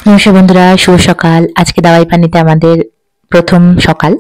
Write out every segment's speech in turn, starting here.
নমস্কার বন্ধুরা, শুভ সকাল। আজকে দাওয়াই পানিতে আমাদের প্রথম সকাল।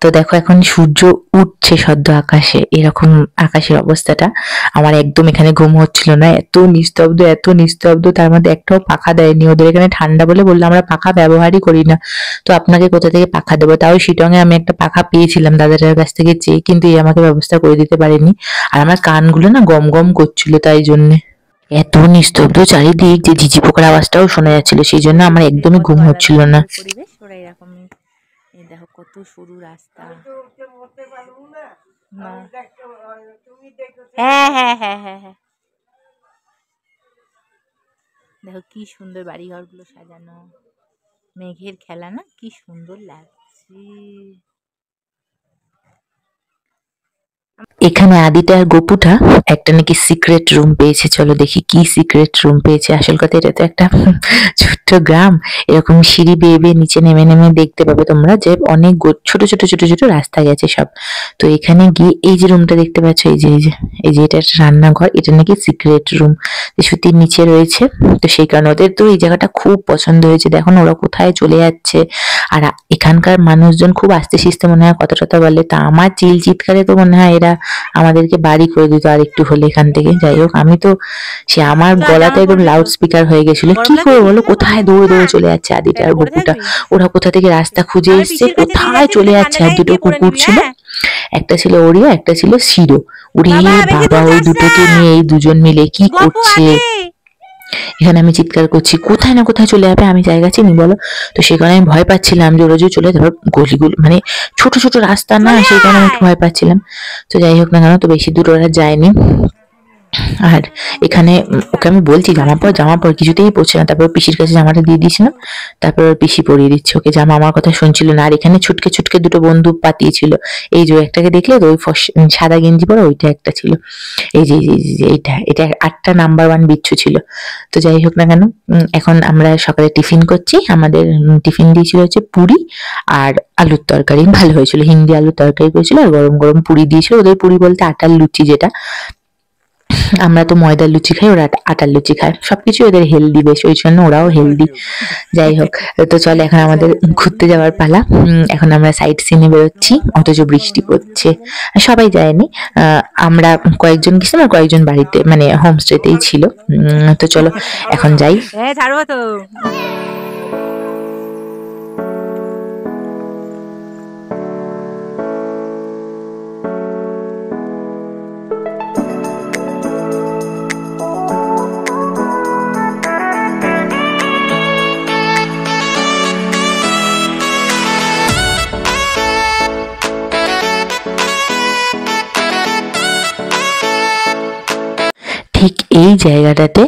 তো দেখো এখন সূর্য উঠছে সদ্য আকাশে, এরকম আকাশের অবস্থাটা। আমার একদম এখানে ঘুম হচ্ছিল না, এত নিস্তব্ধ এত নিস্তব্ধ, তার মধ্যে একটাও পাখা দেয়নি। ওদের এখানে ঠান্ডা বলে বললো আমরা পাখা ব্যবহারই করি না। তো আপনাকে কোথা থেকে পাখা দেবো? তাও শিটং এ আমি একটা পাখা পেয়েছিলাম দাদাটার কাছ থেকে চেয়ে, কিন্তু এই আমাকে ব্যবস্থা করে দিতে পারেনি। আর আমার কানগুলো না গম গম করছিল, তাই জন্যে। এত নিস্তব্ধ চারিদিক যে ঝিঝি পোকার আওয়াজটাও শোনা যাচ্ছিল, সেই জন্য আমার একদমই ঘুম হচ্ছিল না। পরিবেশ ওরা এরকমই। এই দেখো কত সরু রাস্তা। হ্যাঁ হ্যাঁ হ্যাঁ হ্যাঁ হ্যাঁ, দেখো কি সুন্দর বাড়িঘরগুলো সাজানো, মেঘের খেলা না, কি সুন্দর লাগছে। এখানে আদিটা আর গপুটা একটা নাকি সিক্রেট রুম পেয়েছে। চলো দেখি কি সিক্রেট রুম পেয়েছে। আসল কথা এটা তো একটা ছোট্ট গ্রাম। এরকম সিঁড়ি বেয়ে বেয়ে নিচে নেমে নেমে দেখতে পাবে তোমরা যে অনেক ছোট ছোট ছোট ছোট রাস্তা গেছে সব। তো এখানে গিয়ে এই যে রুমটা দেখতে পাচ্ছ, এই যে এটা একটা রান্নাঘর, এটা নাকি সিক্রেট রুম, যে সুতির নিচে রয়েছে। তো সেই কারণে ওদের তো এই জায়গাটা খুব পছন্দ হয়েছে। দেখো না ওরা কোথায় চলে যাচ্ছে। আর এখানকার মানুষজন খুব আস্তে সিস্তে মনে হয় কথা টথা বলে। তা আমার চিৎকারে তো মনে হয় এরা আমাদেরকে বাড়ি করে দিত আর একটু হলে এখান থেকে। যাই হোক, আমি তো সে আমার গলাতে একদম লাউড স্পিকার হয়ে গেছিল। কি করে বলো, কোথায় দৌড়ে দৌড়ে চলে যাচ্ছে আদিটা আর গপুটা। ওরা কোথা থেকে রাস্তা খুঁজে এসছে, কোথায় চলে যাচ্ছে। আর দুটো কুকুর ছিল, একটা ছিল ওরিয়া, একটা ছিল শিরো। ওরে বাবা, ওই দুটোকে নিয়ে এই দুজন মিলে কি করছে। এখানে আমি চিৎকার করছি, কোথায় না কোথায় চলে যাবে, আমি জায়গা চিনি বলো। তো সেই কারণে আমি ভয় পাচ্ছিলাম যে ওরা যে চলে যাবে, গলিগুলো মানে ছোট ছোট রাস্তা না, সেই কারণে আমি একটু ভয় পাচ্ছিলাম। তো যাই হোক না কেন, তো বেশি দূর ওরা যায়নি। আর এখানে ওকে আমি বলছি জামা পর, কিছুতেই পড়ছে না। তারপর পিসির কাছে জামাটা দিয়ে দিয়েছিলাম, তারপর পিসি পরিয়ে দিচ্ছে ওকে জামা। আমার কথা শুনছিল না। আর এখানে ছুটকে ছুটকে দুটো বন্ধু পাতিয়েছিল। এই যে একটাকে দেখলে তো, ওই সাদা গেঞ্জি পরা ওইটা একটা ছিল। এই যে এটা 8টা নাম্বার 1 বিচ্ছু ছিল। তো যাই হোক না কেন, এখন আমরা সকালে টিফিন করছি। আমাদের টিফিন দিয়েছিল হচ্ছে পুরি আর আলুর তরকারি। ভালো হয়েছিল, হিন্দি আলুর তরকারি করেছিল আর গরম গরম পুরি দিয়েছিল। ওদের পুরি বলতে আটার লুচি, যেটা আমরা তো ময়দার লুচি খাই, ওরা আটার লুচি খায়। সবকিছু ওদের হেলদি বেশ, ওই জন্য ওরাও হেলদি। যাই হোক, তো চলো এখন আমাদের ঘুরতে যাওয়ার পালা। এখন আমরা সাইট সিনে বেরোচ্ছি, অথচ বৃষ্টি পড়ছে। সবাই যায়নি, আমরা কয়েকজন গেছিলাম আর কয়েকজন বাড়িতে মানে হোমস্টেতেই ছিল। তো চলো এখন যাই। হ্যাঁ ছাড়বো তো। ঠিক এই জায়গাটাতে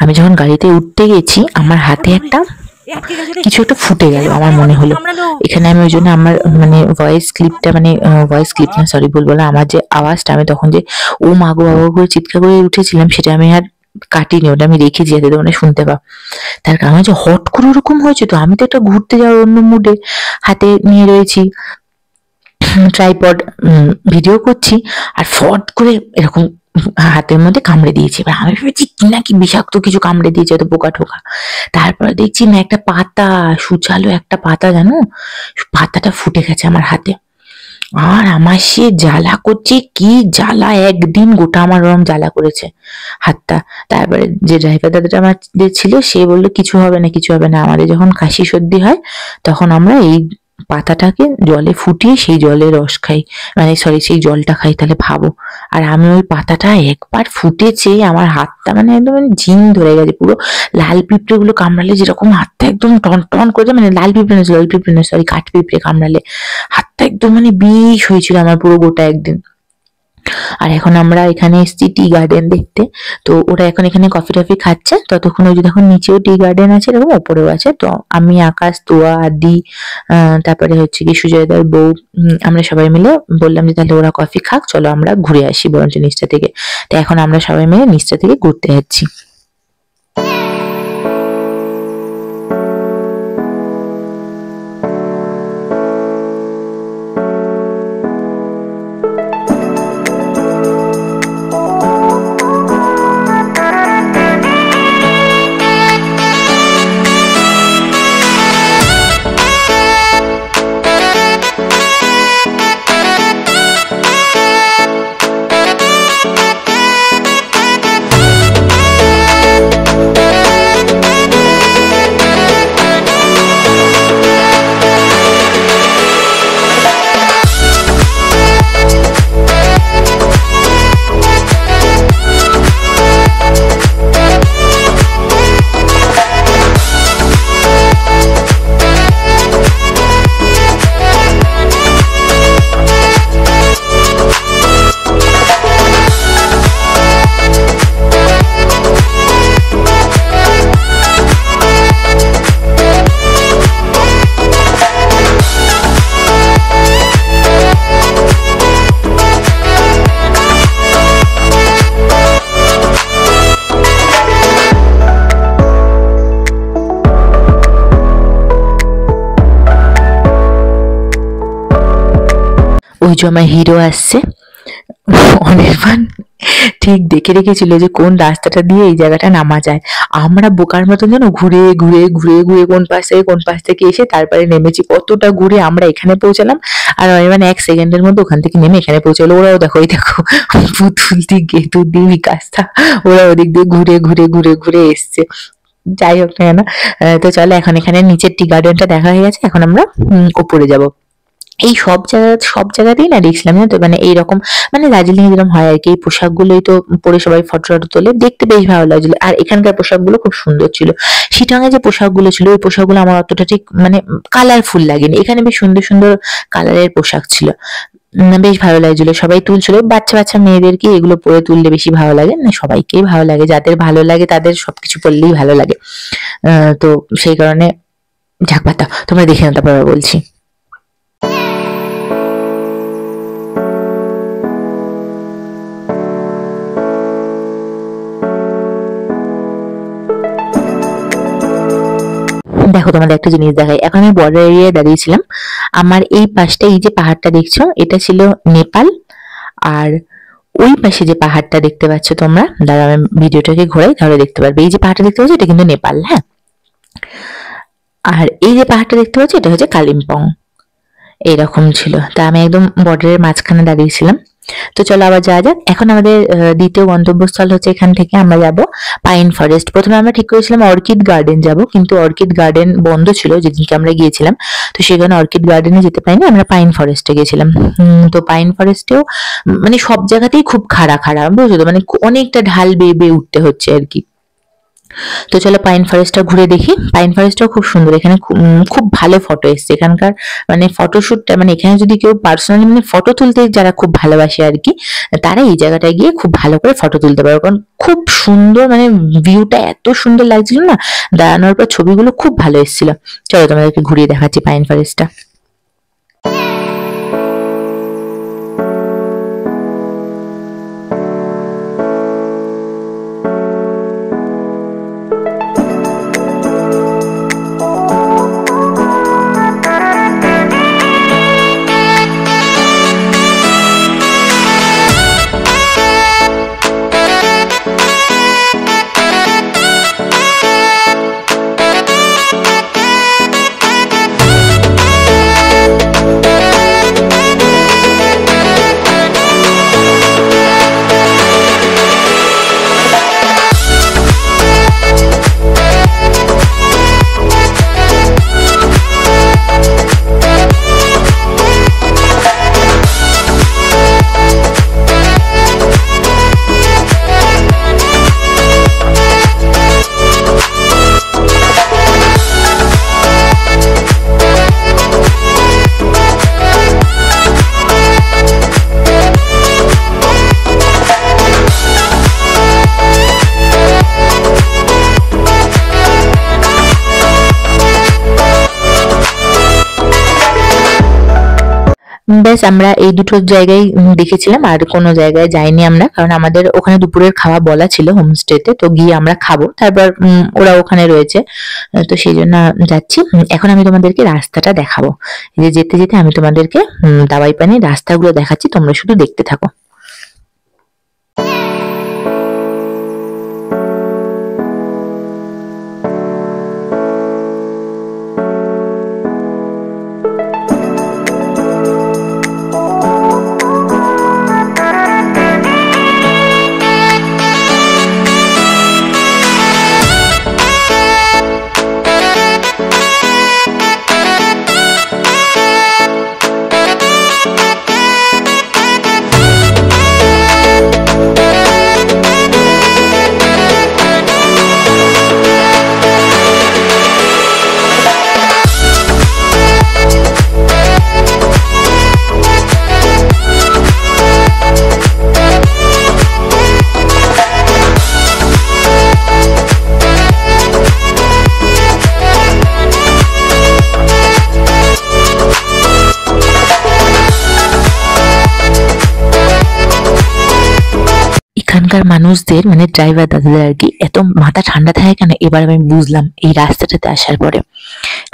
আমি যখন গাড়িতে উঠতে গেছি, আমার হাতে একটা কিছু একটা ফুটে গেল আমার মনে হলো। এখানে আমি ওই জন্য আমার মানে ভয়েস ক্লিপ না, সরি ভুল বললাম, আমার যে আওয়াজটা আমি তখন যে ও মা গো বাবা করে চিৎকার করে উঠেছিলাম, সেটা আমি আর কাটিনি, ওটা আমি রেখেছি যাতে তোমরা শুনতে পাও। তার কারণ হচ্ছে হট করে ওরকম হয়েছে। তো আমি তো একটা ঘুরতে যাওয়ার অন্য মুডে হাতে নিয়ে রয়েছি ট্রাইপড, ভিডিও করছি, আর ফট করে এরকম হাতের মধ্যে কামড়ে দিয়েছে। এবার আমি ভেবেছি কি না কি বিষাক্ত কিছু কামড়ে দিয়েছে, হয়তো পোকা ঠোকা। তারপরে দেখছি না, একটা পাতা, সুচালো একটা পাতা, জানো, পাতাটা ফুটে গেছে আমার হাতে। আর আমার সে জ্বালা করছে, কি জ্বালা, একদিন গোটা আমার ওরম জ্বালা করেছে হাতটা। তারপরে যে ড্রাইভার দাদাটা আমাদের ছিল, সে বললো কিছু হবে না কিছু হবে না। আমাদের যখন কাশি সর্দি হয় তখন আমরা এই পাতাটাকে জলে ফুটিয়ে সেই জলের রস খাই, মানে সরি সেই জলটা খাই, তাহলে ভাবো। আর আমি ওই পাতাটা একবার ফুটেছে, আমার হাতটা মানে একদম ঝিম ধরে গেছে পুরো। লাল পিঁপড়ে গুলো কামড়ালে যেরকম হাতটা একদম টন টন করে, মানে লাল পিঁপড়ে না সরি কাঠ পিঁপড়ে কামড়ালে হাতটা একদম মানে বিষ হয়েছিল আমার পুরো গোটা একদিন। আর এখন আমরা এখানে এসেছি টি গার্ডেন দেখতে। তো ওরা এখন এখানে কফি টফি খাচ্ছে, ততক্ষণ ওই যে দেখুন নিচেও টি গার্ডেন আছে, এরকম ওপরেও আছে। তো আমি, আকাশ, তোয়া, আদি, তারপরে হচ্ছে কি সুজয়দার বউ, আমরা সবাই মিলে বললাম যে তাহলে ওরা কফি খাক, চলো আমরা ঘুরে আসি বরঞ্চ নিচটা থেকে। তো এখন আমরা সবাই মিলে নিচটা থেকে ঘুরতে যাচ্ছি। ওই যে আমার হিরো আসছে। অনির্বাণ ঠিক দেখে রেখেছিল যে কোন রাস্তাটা দিয়ে এই জায়গাটা নামা যায়। আমরা বোকার মতন যেন ঘুরে ঘুরে ঘুরে ঘুরে কোন পাশ থেকে এসে তারপরে নেমেছি। কতটা ঘুরে আমরা এখানে পৌঁছালাম, আর অনির্বাণ 1 সেকেন্ডের মধ্যে ওখান থেকে নেমে এখানে পৌঁছালো। ওরাও দেখো, এই দেখো পুতুল দিক গেতুর দিক বিকাশটা, ওরা ওদিক দিয়ে ঘুরে ঘুরে ঘুরে ঘুরে এসছে। যাই হোক না কেন, তো চলো এখন এখানে নিচের টি গার্ডেনটা দেখা হয়ে গেছে, এখন আমরা উপরে যাব। এই সব জায়গাতেই না দেখছিলাম, জানো তো, মানে এইরকম, মানে দার্জিলিং এ যেরকম হয় আর কি, এই পোশাকগুলোই তো পরে সবাই ফটো টটো তোলে, দেখতে বেশ ভালো লাগছিল। আর এখানকার পোশাকগুলো খুব সুন্দর ছিল। শিটং এ যে পোশাকগুলো ছিল, ওই পোশাকগুলো আমার অতটা ঠিক মানে কালারফুল লাগেনি। এখানে বেশ সুন্দর সুন্দর কালারের পোশাক ছিল, বেশ ভালো লাগছিল। সবাই তুলছিল, বাচ্চা বাচ্চা মেয়েদেরকে এগুলো পরে তুললে বেশি ভালো লাগে, না সবাইকেই ভালো লাগে, যাদের ভালো লাগে তাদের সবকিছু পরলেই ভালো লাগে। তো সেই কারণে ঝাঁক পাতা তোমরা দেখে নাও, তারপর বলছি। দেখো তোমাদের একটা জিনিস দেখাই, এখন আমি বর্ডার এরিয়ায় দাঁড়িয়েছিলাম। আমার এই পাশটা, এই যে পাহাড়টা দেখছো, এটা ছিল নেপাল। আর ওই পাশে যে পাহাড়টা দেখতে পাচ্ছ তোমরা, দাঁড়াও আমি ভিডিওটাকে ঘোরাই তাহলে দেখতে পারবে। এই যে পাহাড়টা দেখতে পাচ্ছ, এটা কিন্তু নেপাল, হ্যাঁ। আর এই যে পাহাড়টা দেখতে পাচ্ছ, এটা হচ্ছে কালিম্পং। এইরকম ছিল। তা আমি একদম বর্ডারের মাঝখানে দাঁড়িয়েছিলাম। তো চলো আবার যাওয়া যাক। এখন আমাদের দ্বিতীয় গন্তব্যস্থল হচ্ছে, এখান থেকে আমরা যাব পাইন ফরেস্ট। প্রথমে আমরা ঠিক করেছিলাম অর্কিড গার্ডেন যাব, কিন্তু অর্কিড গার্ডেন বন্ধ ছিল যেদিনকে আমরা গিয়েছিলাম। তো সেখানে অর্কিড গার্ডেনে যেতে পারিনি, আমরা পাইন ফরেস্টে গেছিলাম। তো পাইন ফরেস্টেও মানে সব জায়গাতেই খুব খাড়া খাড়া, বুঝছো তো, মানে অনেকটা ঢাল বেয়ে বেয়ে উঠতে হচ্ছে আর কি। তো চলো পাইন ফরেস্টটা ঘুরে দেখি। পাইন ফরেস্টটাও খুব সুন্দর, এখানে খুব ভালো ফটো এসছে এখানকার, মানে ফটোশুটটা, মানে এখানে যদি কেউ পার্সোনালি মানে ফটো তুলতে যারা খুব ভালোবাসে আর কি, তারা এই জায়গাটায় গিয়ে খুব ভালো করে ফটো তুলতে পারবে, কারণ খুব সুন্দর, মানে ভিউটা এত সুন্দর লাগছিল না, দাঁড়ানোর পর ছবিগুলো খুব ভালো এসেছিল। চলো তোমাদেরকে ঘুরিয়ে দেখাচ্ছি পাইন ফরেস্টটা। ব্যাস আমরা এই দুটো জায়গায় দেখেছিলাম, আর কোনো জায়গায় যাইনি আমরা, কারণ আমাদের ওখানে দুপুরের খাওয়া বলা ছিল হোমস্টেতে, তো গিয়ে আমরা খাবো, তারপর ওরা ওখানে রয়েছে, তো সেই জন্য যাচ্ছি। এখন আমি তোমাদেরকে রাস্তাটা দেখাবো, এই যে যেতে যেতে আমি তোমাদেরকে দাওয়াই পানির রাস্তাগুলো দেখাচ্ছি, তোমরা শুধু দেখতে থাকো। এখানকার মানুষদের মানে ড্রাইভার দাদাদের আর কি এত মাথা ঠান্ডা থাকে কেন, এবার আমি বুঝলাম এই রাস্তাটাতে আসার পরে।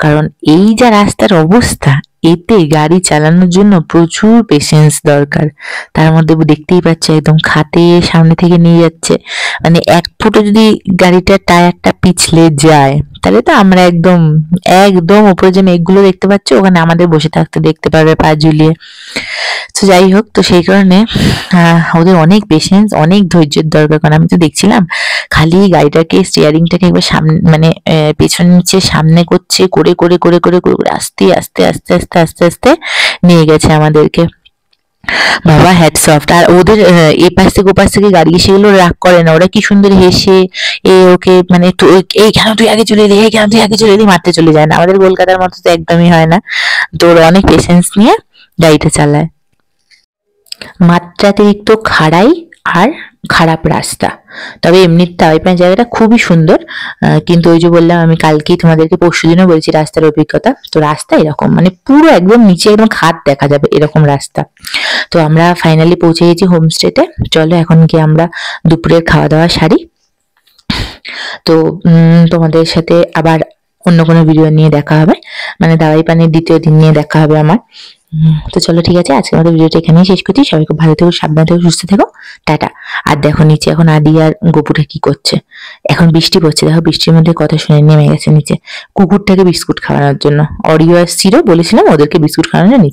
কারণ এই যা রাস্তার অবস্থা, এতে গাড়ি চালানোর জন্য প্রচুর পেশেন্স দরকার। তার মধ্যে দেখতেই পাচ্ছ একদম খাতে সামনে থেকে নিয়ে যাচ্ছে, মানে এক ফুটো যদি গাড়িটার টায়ারটা পিছলে যায় তাহলে তো আমরা একদম একদম উপরে যে মেঘগুলো দেখতে পাচ্ছ ওখানে আমাদের বসে থাকতে দেখতে পারবে পা ঝুলিয়ে। তো যাই হোক, তো সেই কারণে ওদের অনেক পেশেন্স, অনেক ধৈর্যের দরকার। কারণ আমি তো দেখছিলাম খালি গাড়িটাকে স্টিয়ারিংটাকে একবার সামনে মানে পেছন নিচে সামনে করছে, করে করে করে করে করে করে আস্তে আস্তে আস্তে আস্তে আস্তে আস্তে নিয়ে গেছে আমাদেরকে। বাবা হ্যাটস অফ। আর ওদের এপাশ থেকে ওপাশ থেকে গাড়ি সেগুলো রাগ করে না, ওরা কি সুন্দর হেসে ওকে মানে এই কেন তুই আগে চলে এলি, এই কেন তুই আগে চলে এলি মারতে চলে যায় না। আমাদের কলকাতার মতো তো একদমই হয় না। তো ওরা অনেক পেশেন্স নিয়ে গাড়িটা চালায়। মাত্রাতিরিক্ত খাড়াই আর খারাপ রাস্তা, তবে এমনি তাওয়াইপান জায়গাটা খুবই সুন্দর। কিন্তু ওই যে বললাম আমি কালকেই তোমাদেরকে, পরশুদিনও বলছি রাস্তার অভিজ্ঞতা, তো রাস্তা এরকম মানে পুরো একদম নিচে একদম খাদ দেখা যাবে এরকম রাস্তা। তো আমরা ফাইনালি পৌঁছে গেছি হোমস্টেতে। চলো এখন গিয়ে আমরা দুপুরের খাওয়া দাওয়া সারি। তো তোমাদের সাথে আবার অন্য কোনো ভিডিও নিয়ে দেখা হবে, মানে দাওয়াইপানের দ্বিতীয় দিন নিয়ে দেখা হবে আমার। তো চলো ঠিক আছে, আজকে আমাদের ভিডিওটা এখানেই শেষ করছি। সবাই খুব ভালো থেকো, সাবধানে থেকো, সুস্থ থেকো, টাটা। আর দেখো নিচে এখন আদি আর গপুটা কি করছে। এখন বৃষ্টি পড়ছে, দেখো বৃষ্টির মধ্যে কথা শুনে নেমে গেছে নিচে কুকুরটাকে বিস্কুট খাওয়ানোর জন্য। অরিও আর সিরো বলেছিলাম ওদেরকে বিস্কুট খাওয়ানোর নিচে